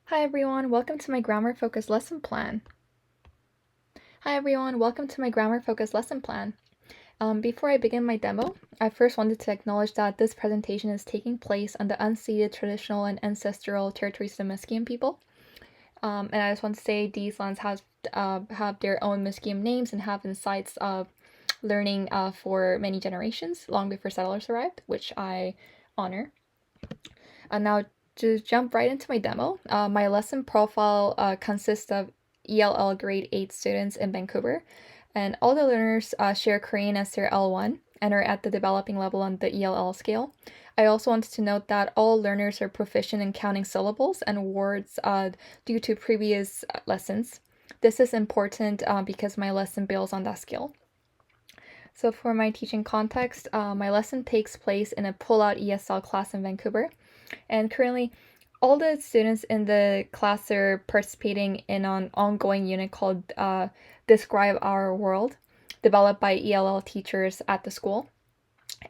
Hi everyone, welcome to my grammar focused lesson plan. Before I begin my demo, I first wanted to acknowledge that this presentation is taking place on the unceded traditional and ancestral territories of the Musqueam people. And I just want to say these lands have their own Musqueam names and have been sites of learning for many generations, long before settlers arrived, which I honor. Now, to jump right into my demo, my lesson profile consists of ELL grade 8 students in Vancouver, and all the learners share Korean as their L1 and are at the developing level on the ELL scale. I also wanted to note that all learners are proficient in counting syllables and words due to previous lessons. This is important because my lesson builds on that skill. So for my teaching context, my lesson takes place in a pull-out ESL class in Vancouver. And currently, all the students in the class are participating in an ongoing unit called Describe Our World, developed by ELL teachers at the school.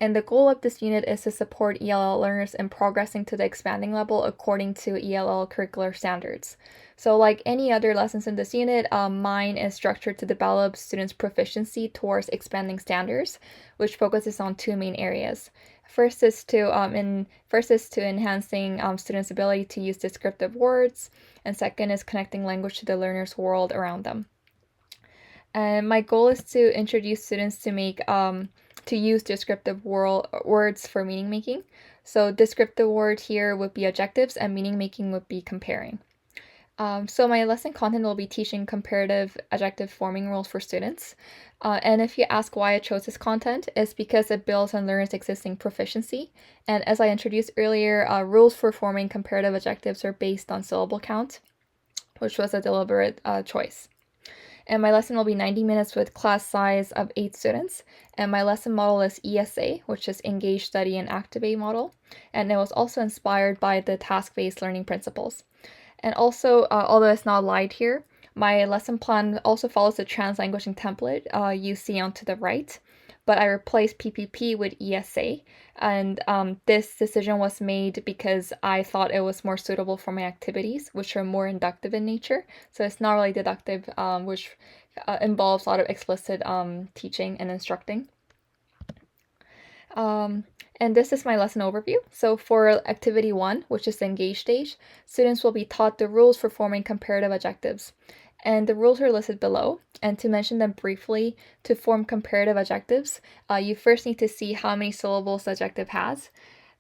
And the goal of this unit is to support ELL learners in progressing to the expanding level according to ELL curricular standards. So like any other lessons in this unit, mine is structured to develop students' proficiency towards expanding standards, which focuses on two main areas. First is to enhancing students' ability to use descriptive words, and second is connecting language to the learner's world around them. And my goal is to introduce students to use descriptive words for meaning making. So descriptive word here would be adjectives, and meaning making would be comparing. So my lesson content will be teaching comparative adjective forming rules for students. And if you ask why I chose this content, it's because it builds on learners' existing proficiency. And as I introduced earlier, rules for forming comparative adjectives are based on syllable count, which was a deliberate choice. And my lesson will be 90 minutes with class size of 8 students. And my lesson model is ESA, which is Engage, Study, and Activate model. And it was also inspired by the task-based learning principles. And also, although it's not light here, my lesson plan also follows the translanguaging template you see on to the right, but I replaced PPP with ESA, and this decision was made because I thought it was more suitable for my activities, which are more inductive in nature. So it's not really deductive, which involves a lot of explicit teaching and instructing. And this is my lesson overview. So for activity 1, which is the engage stage, students will be taught the rules for forming comparative adjectives. And the rules are listed below. And to mention them briefly, to form comparative adjectives, you first need to see how many syllables the adjective has.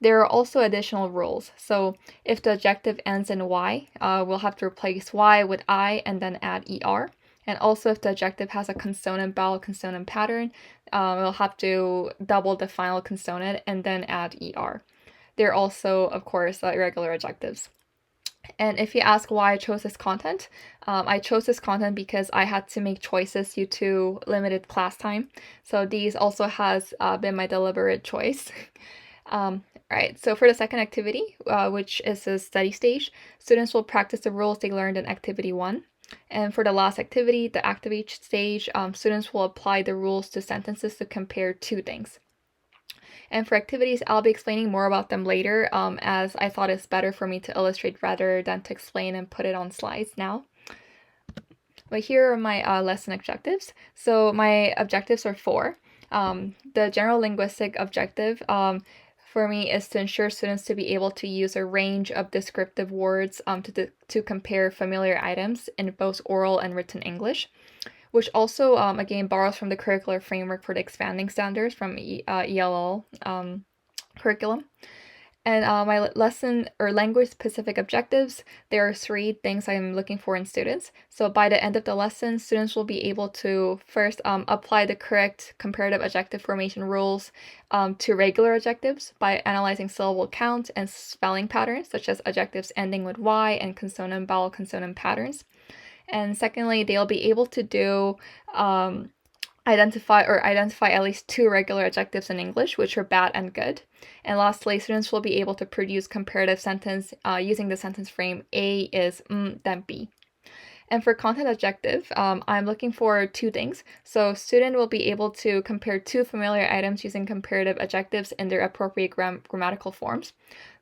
There are also additional rules. So if the adjective ends in Y, we'll have to replace Y with I and then add ER. And also if the adjective has a consonant, vowel, consonant pattern, we'll have to double the final consonant and then add ER. There are also, of course, irregular adjectives. And if you ask why I chose this content, I chose this content because I had to make choices due to limited class time. So these also has been my deliberate choice. Right, so for the second activity, which is a study stage, students will practice the rules they learned in activity 1. And for the last activity, the activate stage, students will apply the rules to sentences to compare two things. And for activities, I'll be explaining more about them later, as I thought it's better for me to illustrate rather than to explain and put it on slides now. But here are my lesson objectives. So my objectives are 4. The general linguistic objective for me is to ensure students to be able to use a range of descriptive words to compare familiar items in both oral and written English, which also, again, borrows from the curricular framework for the expanding standards from ELL curriculum. And my lesson or language-specific objectives, there are 3 things I'm looking for in students. So by the end of the lesson, students will be able to first apply the correct comparative adjective formation rules to regular adjectives by analyzing syllable count and spelling patterns, such as adjectives ending with Y and consonant, vowel, consonant patterns. And secondly, they'll be able to do identify at least 2 regular adjectives in English, which are bad and good. And lastly, students will be able to produce comparative sentence using the sentence frame A is then B. And for content adjective, I'm looking for two things. So student will be able to compare two familiar items using comparative adjectives in their appropriate grammatical forms.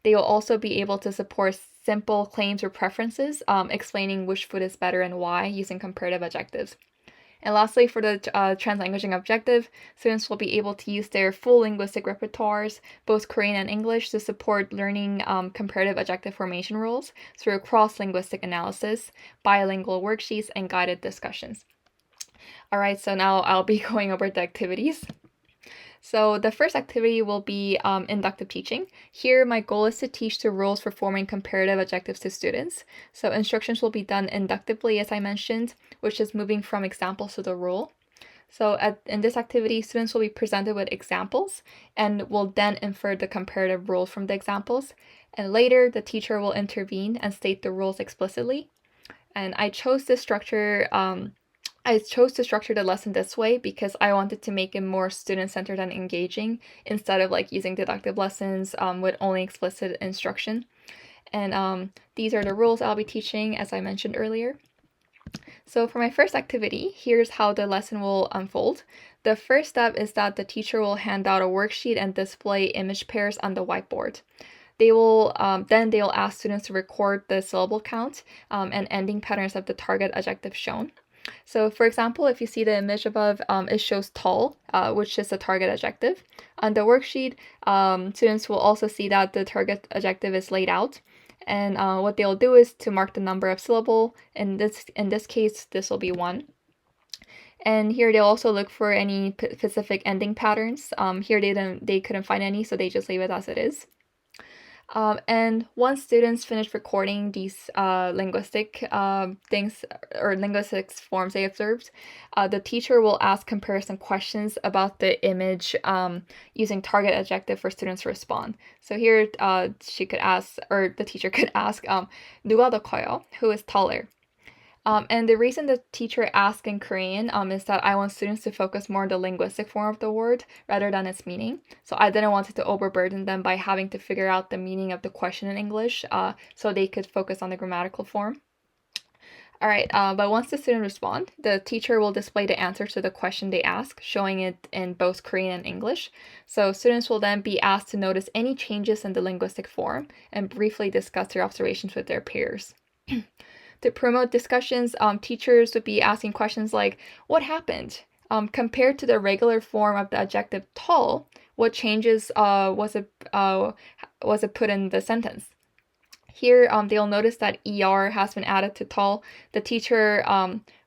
They will also be able to support simple claims or preferences, explaining which food is better and why using comparative adjectives. And lastly, for the translanguaging objective, students will be able to use their full linguistic repertoires, both Korean and English, to support learning comparative adjective formation rules through cross-linguistic analysis, bilingual worksheets, and guided discussions. All right, so now I'll be going over the activities. So the first activity will be inductive teaching. Here, my goal is to teach the rules for forming comparative adjectives to students. So instructions will be done inductively, as I mentioned, which is moving from examples to the rule. So in this activity, students will be presented with examples and will then infer the comparative rules from the examples. And later, the teacher will intervene and state the rules explicitly. And I chose to structure the lesson this way because I wanted to make it more student-centered and engaging instead of like using deductive lessons with only explicit instruction. And these are the rules I'll be teaching, as I mentioned earlier. So for my first activity, here's how the lesson will unfold. The first step is that the teacher will hand out a worksheet and display image pairs on the whiteboard. They'll ask students to record the syllable count and ending patterns of the target adjective shown. So for example, if you see the image above, it shows tall, which is the target adjective. On the worksheet, students will also see that the target adjective is laid out. And what they'll do is to mark the number of syllable. In this case, this will be 1. And here they'll also look for any specific ending patterns. Here they couldn't find any, so they just leave it as it is. And once students finish recording these linguistic things or linguistics forms they observed, the teacher will ask comparison questions about the image using target adjective for students to respond. So here she could ask, or the teacher could ask, 누가 더 커요? Who is taller? And the reason the teacher asks in Korean is that I want students to focus more on the linguistic form of the word rather than its meaning. So I didn't want it to overburden them by having to figure out the meaning of the question in English so they could focus on the grammatical form. All right, but once the student responds, the teacher will display the answer to the question they ask, showing it in both Korean and English. So students will then be asked to notice any changes in the linguistic form and briefly discuss their observations with their peers. To promote discussions, teachers would be asking questions like, what happened? Compared to the regular form of the adjective tall, what changes was it put in the sentence? Here, they'll notice that ER has been added to tall. The teacher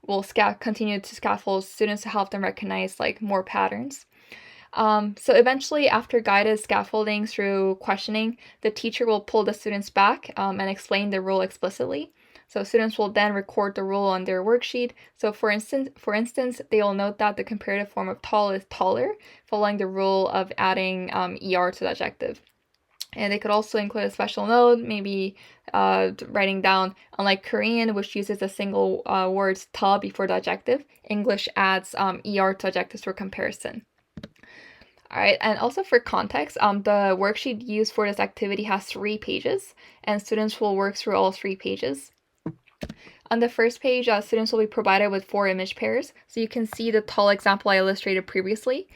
will continue to scaffold students to help them recognize like more patterns. So eventually, after guided scaffolding through questioning, the teacher will pull the students back and explain the rule explicitly. So students will then record the rule on their worksheet. So for instance, they will note that the comparative form of tall is taller, following the rule of adding ER to the adjective. And they could also include a special note, maybe writing down, unlike Korean, which uses a single word ta before the adjective, English adds ER to adjectives for comparison. All right, and also for context, the worksheet used for this activity has 3 pages, and students will work through all 3 pages. On the first page, students will be provided with 4 image pairs. So you can see the tall example I illustrated previously.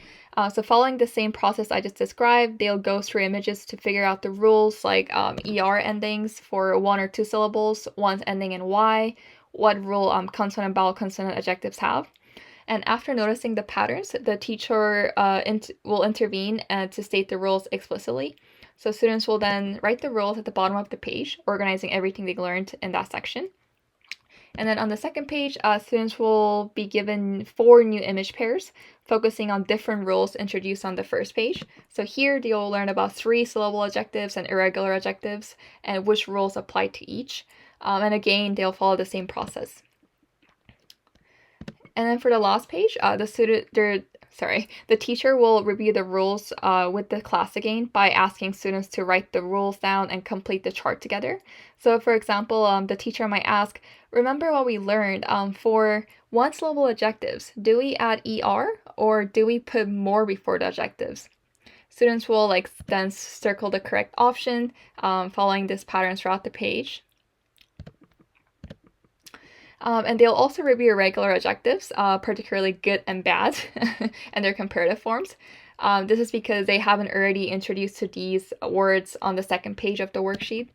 So following the same process I just described, they'll go through images to figure out the rules like ER endings for 1 or 2 syllables, ones ending in Y, what rule consonant, vowel, consonant adjectives have. And after noticing the patterns, the teacher will intervene to state the rules explicitly. So students will then write the rules at the bottom of the page, organizing everything they learned in that section. And then on the second page, students will be given 4 new image pairs, focusing on different rules introduced on the first page. So here they'll learn about 3 syllable adjectives and irregular adjectives and which rules apply to each. And again, they'll follow the same process. And then for the last page, the teacher will review the rules with the class again by asking students to write the rules down and complete the chart together. So for example, the teacher might ask, remember what we learned for 1-syllable adjectives, do we add ER or do we put more before the adjectives? Students will then circle the correct option, following this pattern throughout the page. And they'll also review irregular adjectives, particularly good and bad, and their comparative forms. This is because they haven't already introduced to these words on the second page of the worksheet.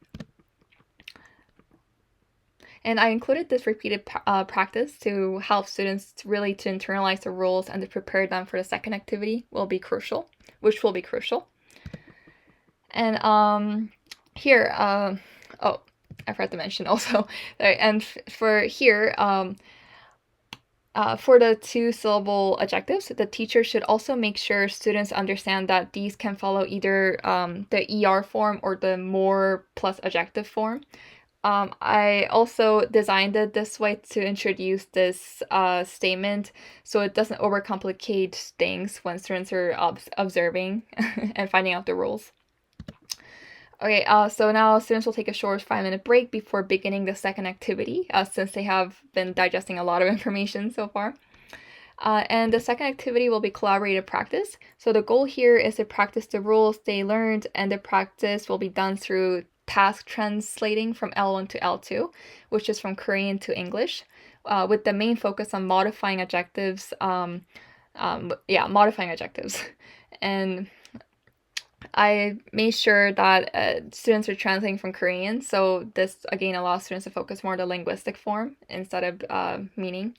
And I included this repeated practice to help students to internalize the rules and to prepare them for the second activity which will be crucial. And here, oh, I forgot to mention also, and for here, for the two-syllable adjectives, the teacher should also make sure students understand that these can follow either the ER form or the more plus adjective form. I also designed it this way to introduce this statement so it doesn't overcomplicate things when students are observing and finding out the rules. Okay, so now students will take a short 5-minute break before beginning the second activity, since they have been digesting a lot of information so far. And the second activity will be collaborative practice. So the goal here is to practice the rules they learned, and the practice will be done through task translating from L1 to L2, which is from Korean to English, with the main focus on modifying adjectives. Modifying adjectives. And I made sure that students are translating from Korean, so this again allows students to focus more on the linguistic form instead of meaning.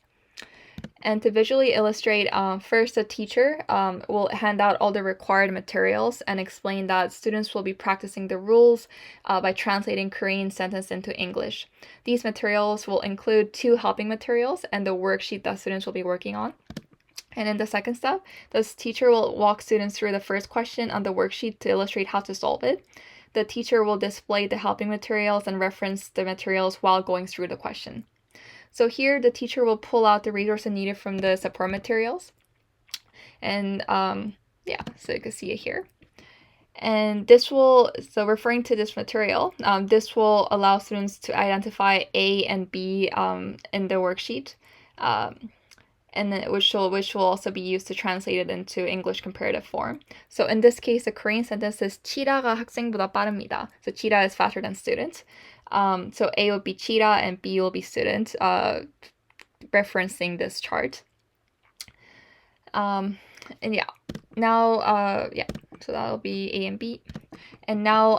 And to visually illustrate, first the teacher will hand out all the required materials and explain that students will be practicing the rules by translating Korean sentence into English. These materials will include 2 helping materials and the worksheet that students will be working on. And in the second step, the teacher will walk students through the first question on the worksheet to illustrate how to solve it. The teacher will display the helping materials and reference the materials while going through the question. So here, the teacher will pull out the resources needed from the support materials. And so you can see it here. And so referring to this material, this will allow students to identify A and B in the worksheet. And then which will also be used to translate it into English comparative form. So in this case, the Korean sentence is 치라가 학생보다 빠릅니다. So 치라 is faster than student. So A will be 치라 and B will be student, referencing this chart. So that'll be A and B. And now,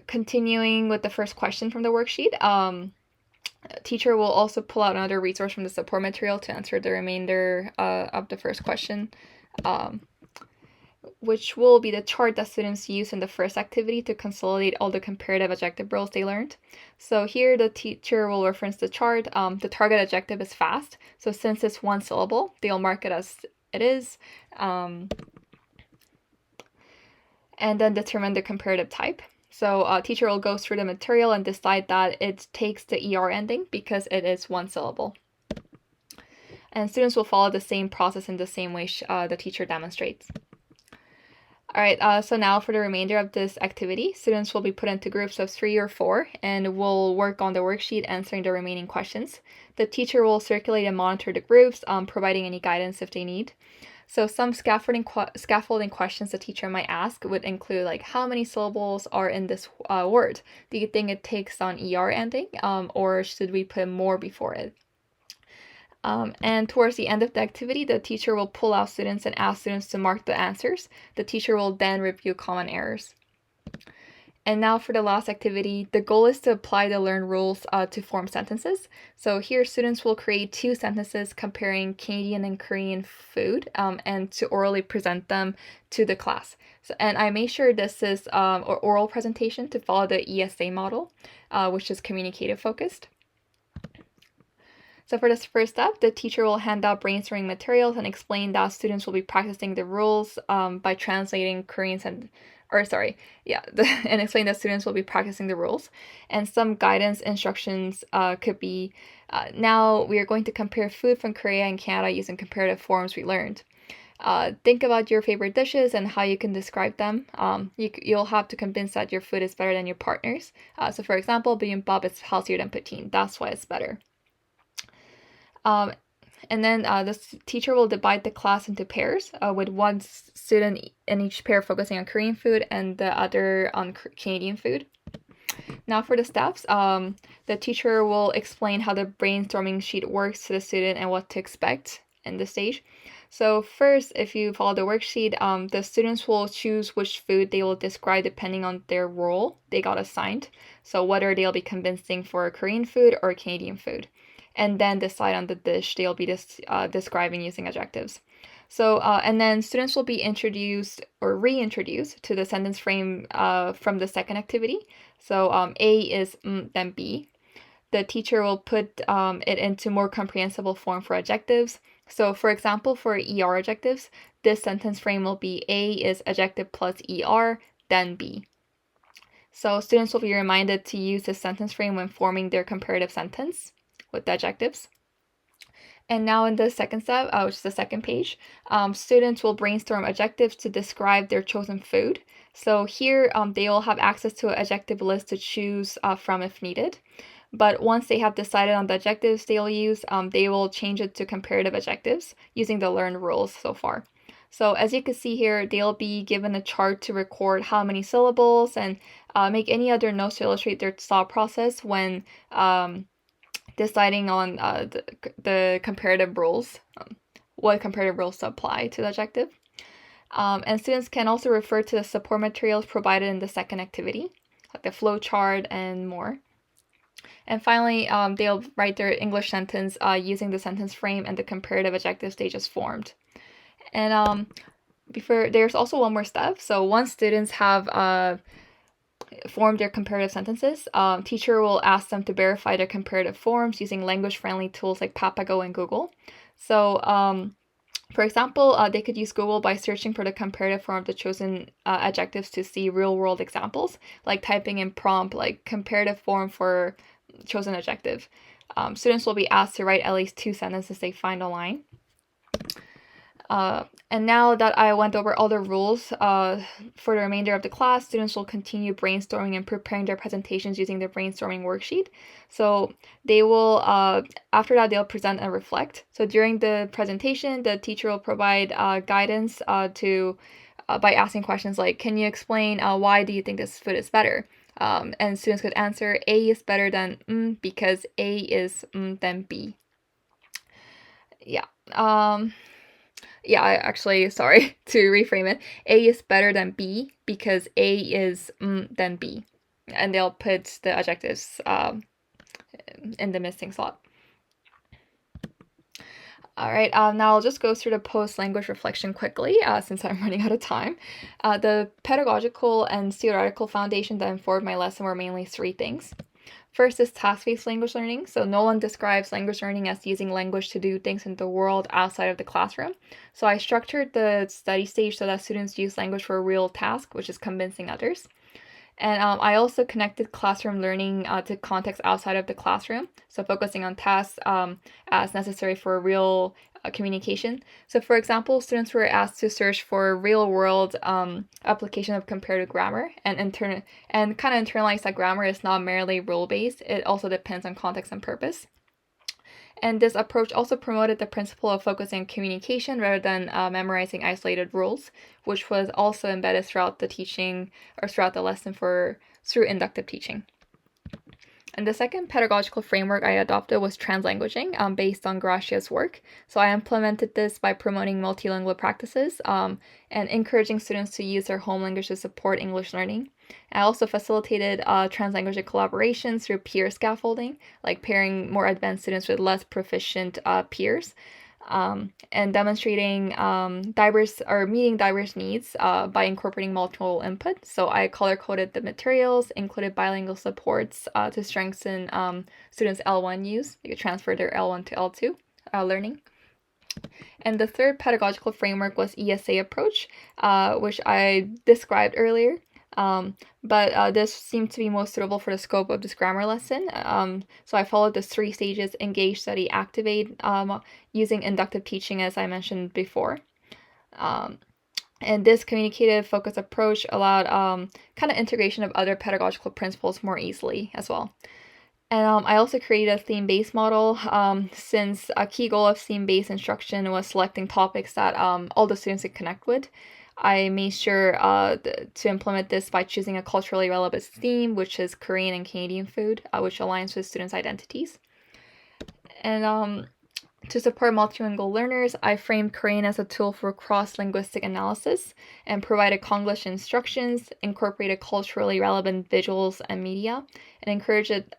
continuing with the first question from the worksheet, teacher will also pull out another resource from the support material to answer the remainder of the first question, which will be the chart that students use in the first activity to consolidate all the comparative adjective rules they learned. So here the teacher will reference the chart. The target adjective is fast, so since it's 1 syllable, they'll mark it as it is, and then determine the comparative type. So teacher will go through the material and decide that it takes the ER ending because it is 1 syllable. And students will follow the same process in the same way the teacher demonstrates. Alright, so now for the remainder of this activity, students will be put into groups of 3 or 4 and will work on the worksheet answering the remaining questions. The teacher will circulate and monitor the groups, providing any guidance if they need. So some scaffolding questions the teacher might ask would include like, how many syllables are in this word? Do you think it takes on ER ending, or should we put more before it? And towards the end of the activity, the teacher will pull out students and ask students to mark the answers. The teacher will then review common errors. And now for the last activity, the goal is to apply the learned rules to form sentences. So here students will create 2 sentences comparing Canadian and Korean food and to orally present them to the class. And I made sure this is an oral presentation to follow the ESA model, which is communicative focused. So for this first step, the teacher will hand out brainstorming materials and explain that students will be practicing the rules by translating Korean and explain that students will be practicing the rules. And some guidance instructions could be, now we are going to compare food from Korea and Canada using comparative forms we learned. Think about your favorite dishes and how you can describe them. You'll have to convince that your food is better than your partner's. So for example, bibimbap is healthier than poutine. That's why it's better. And then the teacher will divide the class into pairs, with 1 student in each pair focusing on Korean food and the other on Canadian food. Now for the steps, the teacher will explain how the brainstorming sheet works to the student and what to expect in the stage. So first, if you follow the worksheet, the students will choose which food they will describe depending on their role they got assigned. So whether they'll be convincing for Korean food or Canadian food. And then decide on the dish they'll be describing using adjectives. So, and then students will be introduced or reintroduced to the sentence frame from the second activity. So A is then B. The teacher will put it into more comprehensible form for adjectives. So for example, for ER adjectives, this sentence frame will be A is adjective plus ER, then B. So students will be reminded to use this sentence frame when forming their comparative sentence with the adjectives. And now in the second step, which is the second page, students will brainstorm adjectives to describe their chosen food. So here they will have access to an adjective list to choose from if needed. But once they have decided on the adjectives they'll use, they will change it to comparative adjectives using the learned rules so far. So as you can see here, they'll be given a chart to record how many syllables and make any other notes to illustrate their thought process when deciding on the comparative rules, what comparative rules to apply to the adjective. And students can also refer to the support materials provided in the second activity, like the flow chart and more. And finally, they'll write their English sentence using the sentence frame and the comparative adjectives they just formed. And there's also one more step. So once students have form their comparative sentences, teacher will ask them to verify their comparative forms using language-friendly tools like Papago and Google. So, for example, they could use Google by searching for the comparative form of the chosen adjectives to see real-world examples, like typing in prompt like comparative form for chosen adjective. Students will be asked to write at least 2 sentences they find online. And now that I went over all the rules for the remainder of the class, students will continue brainstorming and preparing their presentations using the brainstorming worksheet. So they will, after that, they'll present and reflect. So during the presentation, the teacher will provide guidance by asking questions like, can you explain why do you think this food is better? And students could answer, A is better than because A is than B. Yeah. Sorry to reframe it. A is better than B because A is than B. And they'll put the adjectives in the missing slot. All right, now I'll just go through the post-language reflection quickly since I'm running out of time. The pedagogical and theoretical foundation that informed my lesson were mainly 3 things. First is task-based language learning. So Nolan describes language learning as using language to do things in the world outside of the classroom. So I structured the study stage so that students use language for a real task, which is convincing others. And I also connected classroom learning to context outside of the classroom, so focusing on tasks as necessary for real communication. So for example, students were asked to search for real-world application of comparative grammar and kind of internalize that grammar is not merely rule-based, it also depends on context and purpose. And this approach also promoted the principle of focusing on communication rather than memorizing isolated rules, which was also embedded throughout the teaching or throughout the lesson through inductive teaching. And the second pedagogical framework I adopted was translanguaging, based on Gracia's work. So I implemented this by promoting multilingual practices and encouraging students to use their home language to support English learning. I also facilitated translanguage collaboration through peer scaffolding, like pairing more advanced students with less proficient peers, and demonstrating meeting diverse needs by incorporating multiple input. So I color-coded the materials, included bilingual supports to strengthen students' L1 use. They could transfer their L1 to L2 learning. And the third pedagogical framework was ESA approach, which I described earlier. But this seemed to be most suitable for the scope of this grammar lesson. So I followed the 3 stages: engage, study, activate, using inductive teaching as I mentioned before. And this communicative focus approach allowed kind of integration of other pedagogical principles more easily as well. And I also created a theme-based model since a key goal of theme-based instruction was selecting topics that all the students could connect with. I made sure to implement this by choosing a culturally relevant theme, which is Korean and Canadian food, which aligns with students' identities. And to support multilingual learners, I framed Korean as a tool for cross-linguistic analysis and provided Konglish instructions, incorporated culturally relevant visuals and media, and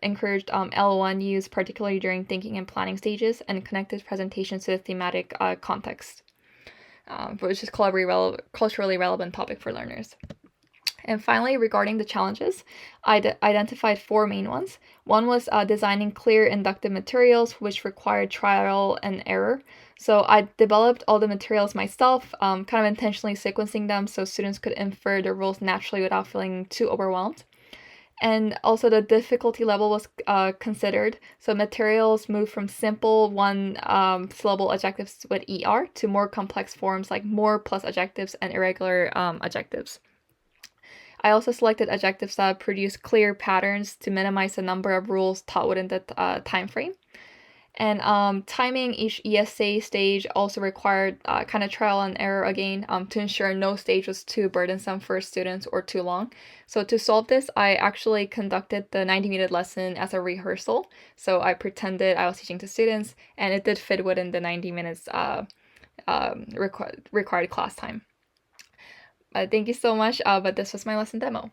encouraged L1 use, particularly during thinking and planning stages, and connected presentations to the thematic context, which is culturally relevant topic for learners. And finally, regarding the challenges, I identified four main ones. One was designing clear inductive materials, which required trial and error. So I developed all the materials myself, kind of intentionally sequencing them so students could infer the rules naturally without feeling too overwhelmed. And also the difficulty level was considered. So materials moved from simple one-syllable adjectives with ER to more complex forms like more plus adjectives and irregular adjectives. I also selected adjectives that produce clear patterns to minimize the number of rules taught within the time frame. And timing each ESA stage also required kind of trial and error again to ensure no stage was too burdensome for students or too long. So to solve this, I actually conducted the 90-minute lesson as a rehearsal. So I pretended I was teaching to students, and it did fit within the 90 minutes required class time. Thank you so much, but this was my lesson demo.